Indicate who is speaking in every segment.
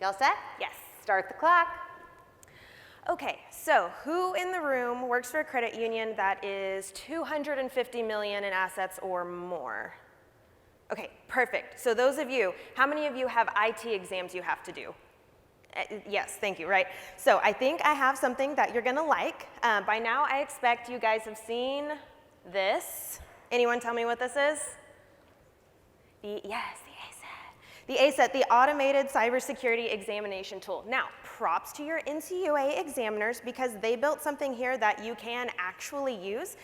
Speaker 1: Y'all set?
Speaker 2: Yes.
Speaker 1: Start the clock.
Speaker 2: Okay, so who in the room works for a credit union that is $250 million in assets or more? Okay, perfect. So those of you, how many of you have IT exams you have to do? Yes, thank you, right? So I think I have something that you're gonna like. By now I expect you guys have seen this. Anyone tell me what this is? Yes, the ACET, the Automated Cybersecurity Examination Tool. Now, props to your NCUA examiners because they built something here that you can actually use.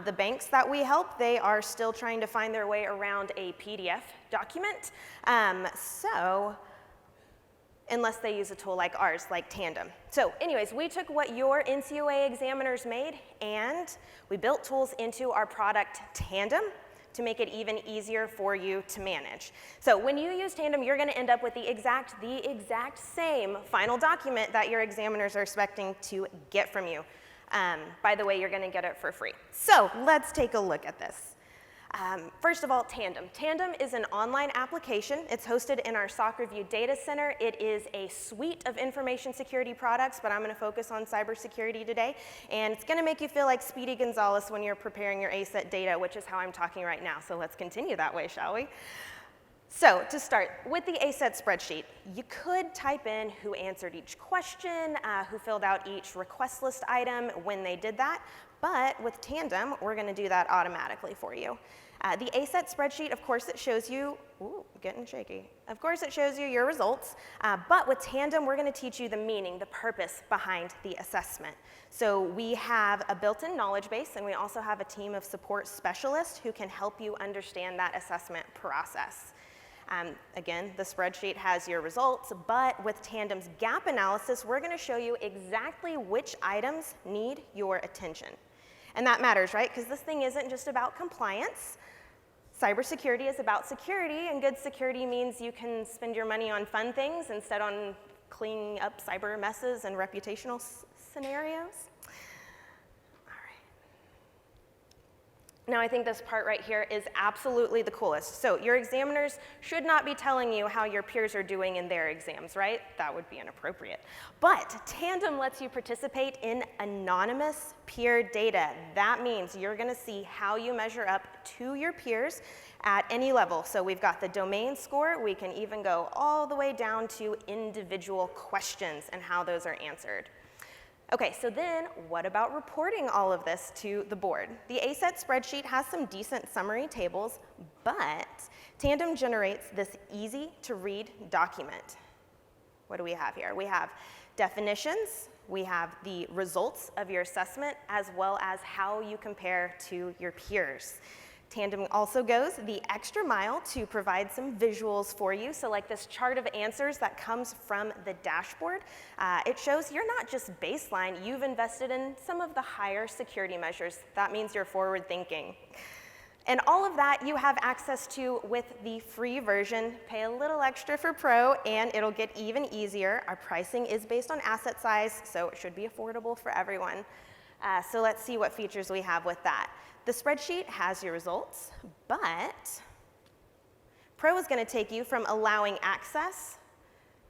Speaker 2: The banks that we help, they are still trying to find their way around a PDF document. Unless they use a tool like ours, like Tandem. So anyways, we took what your NCUA examiners made and we built tools into our product Tandem to make it even easier for you to manage. So when you use Tandem, you're gonna end up with the exact same final document that your examiners are expecting to get from you. By the way, you're gonna get it for free. So let's take a look at this. First of all, Tandem. Tandem is an online application. It's hosted in our SOC Review data center. It is a suite of information security products, but I'm gonna focus on cybersecurity today. And it's gonna make you feel like Speedy Gonzalez when you're preparing your ACET data, which is how I'm talking right now. So let's continue that way, shall we? So to start, with the ACET spreadsheet, you could type in who answered each question, who filled out each request list item, when they did that. But with Tandem, we're gonna do that automatically for you. The ACET spreadsheet, of course, it shows you, getting shaky. Of course, it shows you your results, but with Tandem, we're gonna teach you the meaning, the purpose behind the assessment. So we have a built-in knowledge base, and we also have a team of support specialists who can help you understand that assessment process. Again, the spreadsheet has your results, but with Tandem's gap analysis, we're gonna show you exactly which items need your attention. And that matters, right? Because this thing isn't just about compliance. Cybersecurity is about security, and good security means you can spend your money on fun things instead on cleaning up cyber messes and reputational scenarios. Now, I think this part right here is absolutely the coolest. So your examiners should not be telling you how your peers are doing in their exams, right? That would be inappropriate. But Tandem lets you participate in anonymous peer data. That means you're gonna see how you measure up to your peers at any level. So we've got the domain score. We can even go all the way down to individual questions and how those are answered. Okay, so then what about reporting all of this to the board? The ACET spreadsheet has some decent summary tables, but Tandem generates this easy to read document. What do we have here? We have definitions, we have the results of your assessment, as well as how you compare to your peers. Tandem also goes the extra mile to provide some visuals for you. So like this chart of answers that comes from the dashboard, it shows you're not just baseline, you've invested in some of the higher security measures. That means you're forward thinking. And all of that you have access to with the free version. Pay a little extra for Pro and it'll get even easier. Our pricing is based on asset size, so it should be affordable for everyone. So let's see what features we have with that. The spreadsheet has your results, but Pro is gonna take you from allowing access.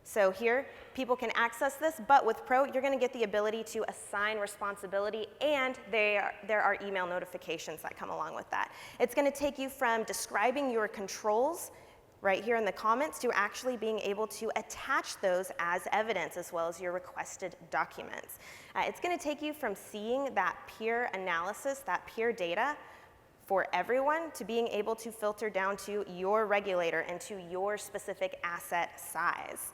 Speaker 2: So here, people can access this, but with Pro, you're gonna get the ability to assign responsibility, and there are email notifications that come along with that. It's gonna take you from describing your controls right here in the comments to actually being able to attach those as evidence as well as your requested documents. It's gonna take you from seeing that peer analysis, that peer data for everyone, to being able to filter down to your regulator and to your specific asset size.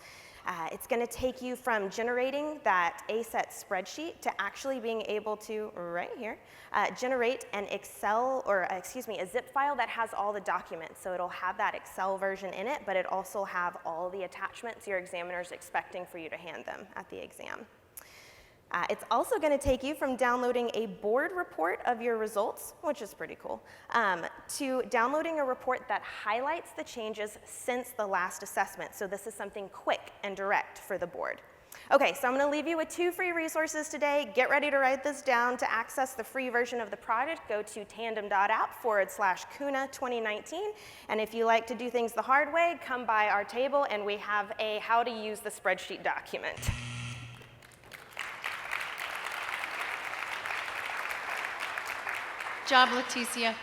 Speaker 2: It's gonna take you from generating that ACET spreadsheet to actually being able to, right here, generate an a zip file that has all the documents. So it'll have that Excel version in it, but it also have all the attachments your examiner's expecting for you to hand them at the exam. It's also going to take you from downloading a board report of your results, which is pretty cool, to downloading a report that highlights the changes since the last assessment. So this is something quick and direct for the board. Okay, so I'm going to leave you with 2 free resources today. Get ready to write this down. To access the free version of the project, go to tandem.app/CUNA 2019. And if you like to do things the hard way, come by our table and we have a how to use the spreadsheet document.
Speaker 1: Job, Leticia.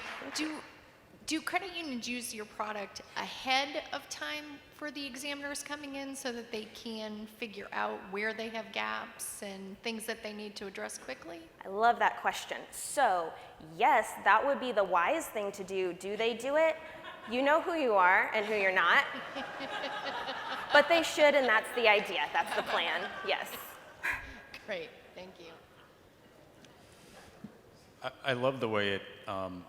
Speaker 1: Do credit unions use your product ahead of time for the examiners coming in so that they can figure out where they have gaps and things that they need to address quickly?
Speaker 2: I love that question. So yes, that would be the wise thing to do. Do they do it? You know who you are and who you're not. But they should, and that's the idea. That's the plan. Yes.
Speaker 1: Great. Thank you.
Speaker 3: I love the way it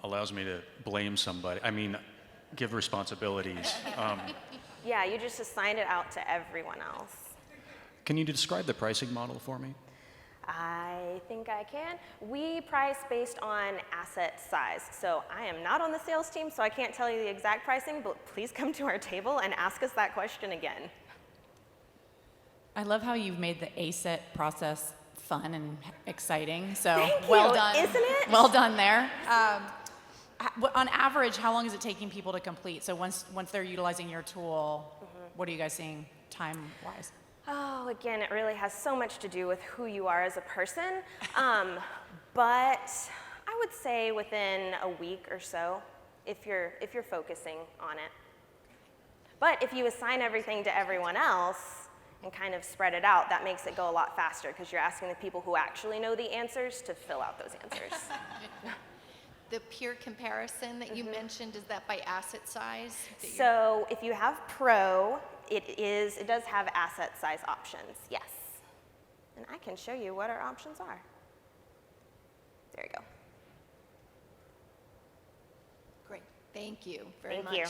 Speaker 3: allows me to blame somebody. I mean, give responsibilities.
Speaker 2: Yeah, you just assign it out to everyone else.
Speaker 3: Can you describe the pricing model for me?
Speaker 2: I think I can. We price based on asset size. So I am not on the sales team, so I can't tell you the exact pricing, but please come to our table and ask us that question again.
Speaker 4: I love how you've made the ACET process fun and exciting. So
Speaker 2: Thank
Speaker 4: well
Speaker 2: you,
Speaker 4: done.
Speaker 2: isn't it?
Speaker 4: Well done there. On average, how long is it taking people to complete? So once they're utilizing your tool, what are you guys seeing time-wise?
Speaker 2: Oh, again, it really has so much to do with who you are as a person. But I would say within a week or so, if you're focusing on it. But if you assign everything to everyone else and kind of spread it out, that makes it go a lot faster because you're asking the people who actually know the answers to fill out those answers.
Speaker 1: The peer comparison that you mentioned, is that by asset size?
Speaker 2: So if you have Pro, it does have asset size options, yes. And I can show you what our options are. There you go.
Speaker 1: Great. Thank you very much.
Speaker 2: Thank you.